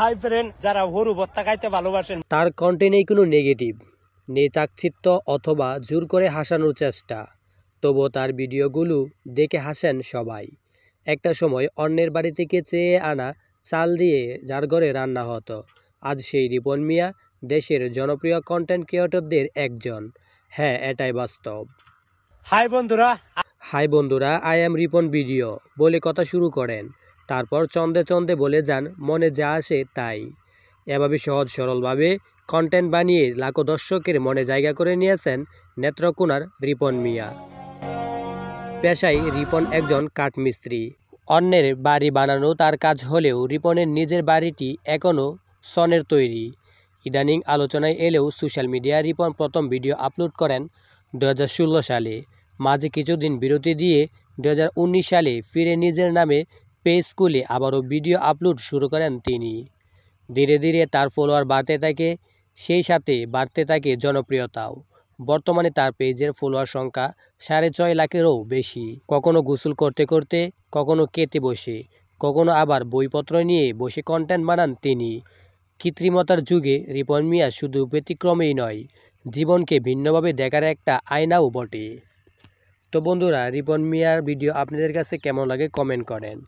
Hi friend, যারা হরু ভর্তা খাইতে ভালোবাসেন, তার কন্টেন্ট নেই কোনো নেগেটিভ, নেই চাকচিত্য অথবা জোর করে হাসানোর চেষ্টা, তবুও তার ভিডিওগুলো দেখে হাসেন সবাই। একটা সময় অন্যের বাড়ি থেকে চেয়ে আনা চাল দিয়ে যার ঘরে রান্না হতো, আজ সেই রিপন মিয়া দেশের জনপ্রিয় কন্টেন্ট ক্রিয়েটরদের একজন। হ্যাঁ, এটাই বাস্তব। হাই বন্ধুরা, হাই বন্ধুরা, আই এম রিপন ভিডিও বলে কথা শুরু করেন, তারপর চন্দে চন্দে বলে যান মনে যা আসে তাই। এভাবে সহজ সরলভাবে কন্টেন্ট বানিয়ে লাখো দর্শকের মনে জায়গা করে নিয়েছেন নেত্রকোনার রিপন মিয়া। পেশায় রিপন একজন কাঠমিস্ত্রি। অন্যের বাড়ি বানানো তার কাজ হলেও রিপনের নিজের বাড়িটি এখনও সনের তৈরি। ইদানিং আলোচনায় এলেও সোশ্যাল মিডিয়ায় রিপন প্রথম ভিডিও আপলোড করেন 2016 সালে। মাঝে কিছুদিন বিরতি দিয়ে 2019 সালে ফিরে নিজের নামে পেজ খুলে আবারও ভিডিও আপলোড শুরু করেন তিনি। ধীরে ধীরে তার ফলোয়ার বাড়তে থাকে, সেই সাথে বাড়তে থাকে জনপ্রিয়তাও। বর্তমানে তার পেজের ফলোয়ার সংখ্যা 6.5 লাখেরও বেশি। কখনো গোসল করতে করতে, কখনো খেতে বসে, কখনো আবার বইপত্র নিয়ে বসে কন্টেন্ট বানান তিনি। কৃত্রিমতার যুগে রিপন মিয়া শুধু ব্যতিক্রমেই নয়, জীবনকে ভিন্নভাবে দেখার একটা আয়নাও বটে। তো বন্ধুরা, রিপন মিয়ার ভিডিও আপনাদের কাছে কেমন লাগে কমেন্ট করেন।